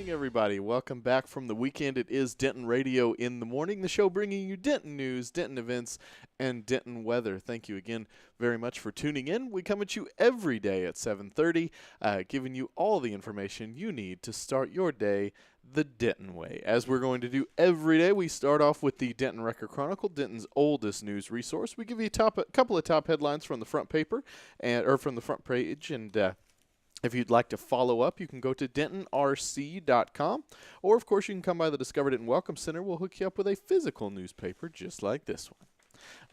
morning, everybody. Welcome back from the weekend. It is Denton Radio in the morning, the show bringing you Denton news, Denton events, and Denton weather. Thank you again very much for tuning in. We come at you every day at 7:30, giving you all the information you need to start your day the Denton way. As we're going to do every day, we start off with the Denton Record Chronicle, Denton's oldest news resource. We give you a couple of top headlines from the front paper or from the front page, and if you'd like to follow up, you can go to DentonRC.com, or of course you can come by the Discover Denton Welcome Center. We'll hook you up with a physical newspaper just like this one.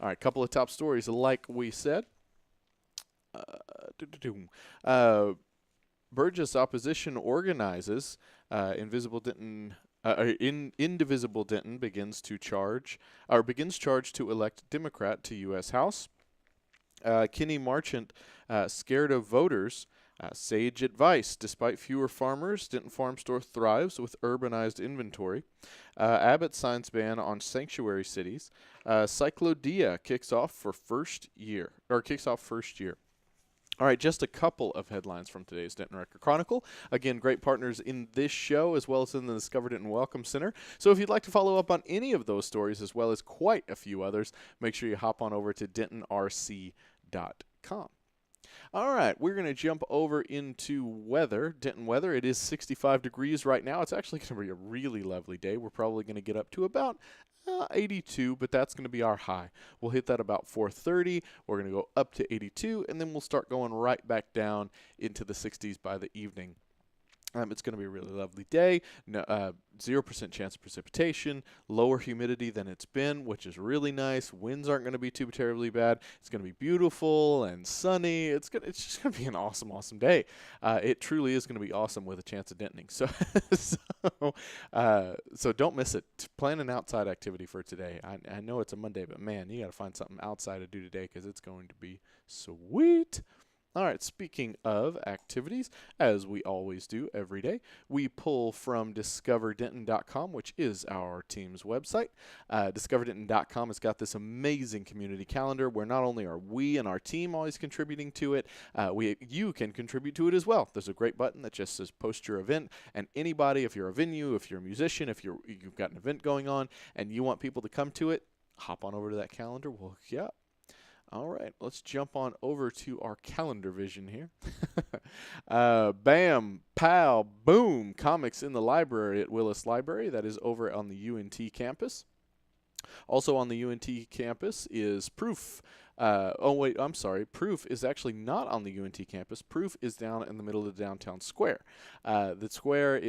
All right, couple of top stories like we said. Burgess opposition organizes. Indivisible Denton begins charge to elect Democrat to U.S. House. Kenny Marchant scared of voters. Sage advice. Despite fewer farmers, Denton Farm Store thrives with urbanized inventory. Abbott signs ban on sanctuary cities. Cyclodia kicks off first year. All right, just a couple of headlines from today's Denton Record Chronicle. Again, great partners in this show as well as in the Discover Denton Welcome Center. So if you'd like to follow up on any of those stories as well as quite a few others, make sure you hop on over to DentonRC.com. All right, we're going to jump over into weather, Denton weather. It is 65 degrees right now. It's actually going to be a really lovely day. We're probably going to get up to about 82, but that's going to be our high. We'll hit that about 4:30. We're going to go up to 82, and then we'll start going right back down into the 60s by the evening. It's going to be a really lovely day. 0% chance of precipitation, lower humidity than it's been, which is really nice. Winds aren't going to be too terribly bad. It's going to be beautiful and sunny. It's just going to be an awesome, awesome day. It truly is going to be awesome with a chance of denting. So, so don't miss it. Plan an outside activity for today. I know it's a Monday, but man, you got to find something outside to do today because it's going to be sweet. All right, speaking of activities, as we always do every day, we pull from DiscoverDenton.com, which is our team's website. DiscoverDenton.com has got this amazing community calendar where not only are we and our team always contributing to it, you can contribute to it as well. There's a great button that just says post your event, and anybody, if you're a venue, if you're a musician, if you've got an event going on, and you want people to come to it, hop on over to that calendar. We'll hook you up. All right, let's jump on over to our calendar vision here. Bam, pow, boom, comics in the library at Willis Library. That is over on the UNT campus. Also on the UNT campus is Proof. Proof is actually not on the UNT campus. Proof is down in the middle of the downtown square. The square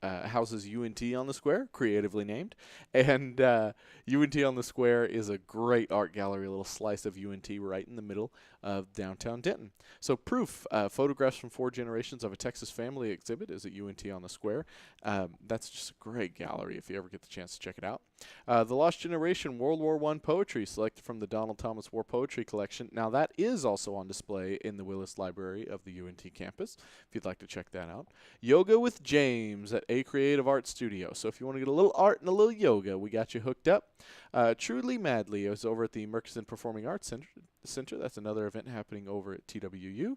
houses UNT on the square, creatively named, and UNT on the square is a great art gallery, a little slice of UNT right in the middle of downtown Denton. So Proof, photographs from 4 generations of a Texas family exhibit is at UNT on the square. That's just a great gallery if you ever get the chance to check it out. The Lost Generation World War I poetry selected from the Donald Thomas War Poetry Collection. Now that is also on display in the Willis Library of the UNT campus, if you'd like to check that out. Yoga with James at A Creative Art Studio. So if you want to get a little art and a little yoga, we got you hooked up. Truly Madly is over at the Murchison Performing Arts Center. That's another event happening over at TWU.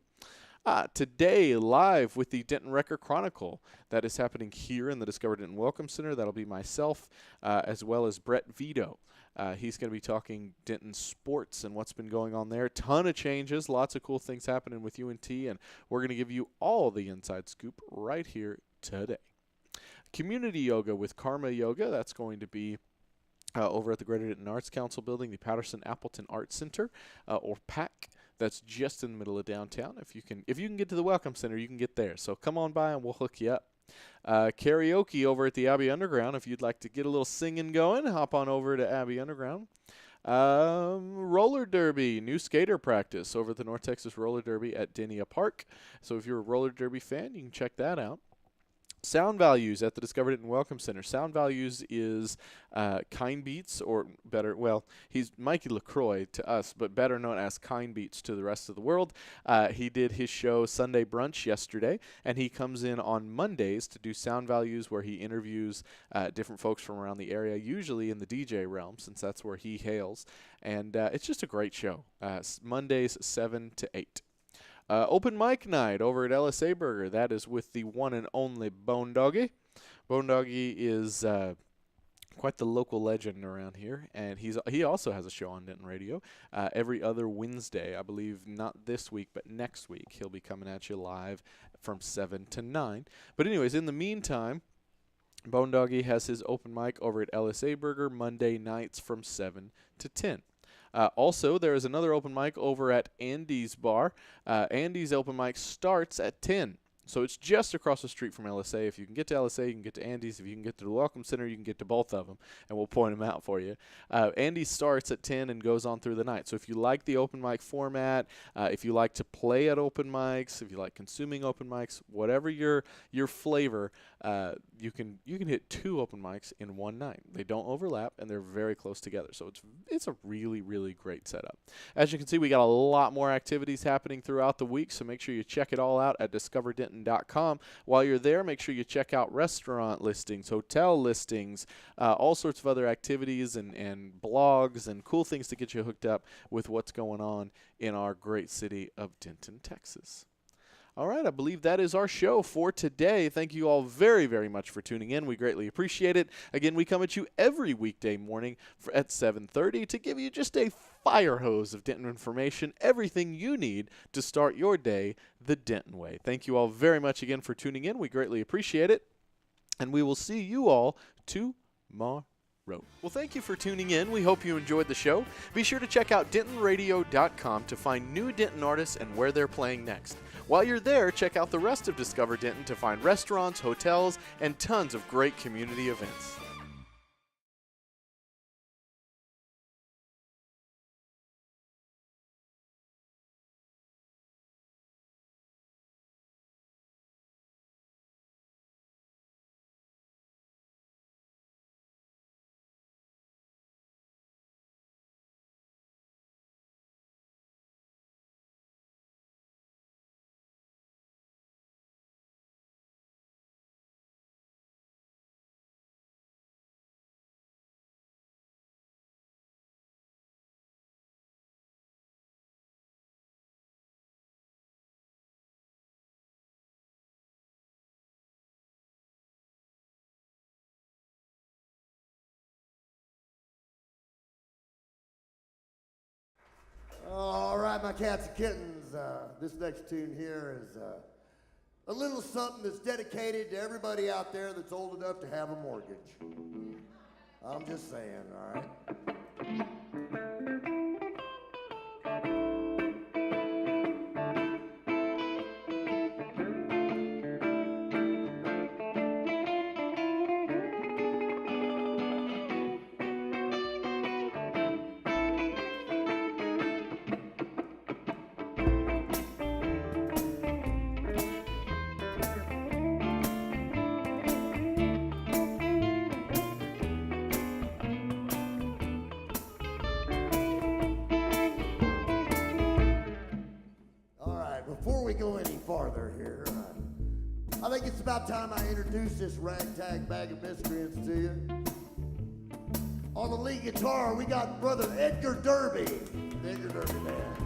Today, live with the Denton Record Chronicle. That is happening here in the Discover Denton Welcome Center. That'll be myself as well as Brett Vito. He's going to be talking Denton sports and what's been going on there. Ton of changes, lots of cool things happening with UNT, and we're going to give you all the inside scoop right here today. Community yoga with Karma Yoga. That's going to be over at the Greater Denton Arts Council building, the Patterson-Appleton Arts Center, or PAC. That's just in the middle of downtown. If you can get to the Welcome Center, you can get there. So come on by and we'll hook you up. Karaoke over at the Abbey Underground. If you'd like to get a little singing going, hop on over to Abbey Underground. Roller derby, new skater practice over at the North Texas Roller Derby at Denia Park. So if you're a roller derby fan, you can check that out. Sound Values at the Discover Denton Welcome Center. Sound Values is Kind Beats, or better, well, he's Mikey LaCroix to us, but better known as Kind Beats to the rest of the world. He did his show Sunday Brunch yesterday, and he comes in on Mondays to do Sound Values, where he interviews different folks from around the area, usually in the DJ realm, since that's where he hails. And it's just a great show. Mondays 7 to 8. Open mic night over at LSA Burger. That is with the one and only Bone Doggy. Bone Doggy is quite the local legend around here, and he also has a show on Denton Radio every other Wednesday. I believe not this week, but next week. He'll be coming at you live from 7 to 9. But anyways, in the meantime, Bone Doggy has his open mic over at LSA Burger Monday nights from 7 to 10. Also, there is another open mic over at Andy's Bar. Andy's open mic starts at 10. So it's just across the street from LSA. If you can get to LSA, you can get to Andy's. If you can get to the Welcome Center, you can get to both of them, and we'll point them out for you. Andy's starts at 10 and goes on through the night. So if you like the open mic format, if you like to play at open mics, if you like consuming open mics, whatever your flavor, you can hit 2 open mics in one night. They don't overlap, and they're very close together. So it's a really, really great setup. As you can see, we got a lot more activities happening throughout the week, so make sure you check it all out at DiscoverDenton.com. While you're there, make sure you check out restaurant listings, hotel listings, all sorts of other activities and blogs and cool things to get you hooked up with what's going on in our great city of Denton, Texas. All right, I believe that is our show for today. Thank you all very, very much for tuning in. We greatly appreciate it. Again, we come at you every weekday morning at 7:30 to give you just a fire hose of Denton information, everything you need to start your day the Denton way. Thank you all very much again for tuning in. We greatly appreciate it, and we will see you all tomorrow. Well, thank you for tuning in. We hope you enjoyed the show. Be sure to check out DentonRadio.com to find new Denton artists and where they're playing next. While you're there, check out the rest of Discover Denton to find restaurants, hotels, and tons of great community events. All right, my cats and kittens, this next tune here is a little something that's dedicated to everybody out there that's old enough to have a mortgage. I'm just saying, all right? Before we go any farther here, I think it's about time I introduce this ragtag bag of miscreants to you. On the lead guitar, we got brother Edgar Derby. The Edgar Derby Band.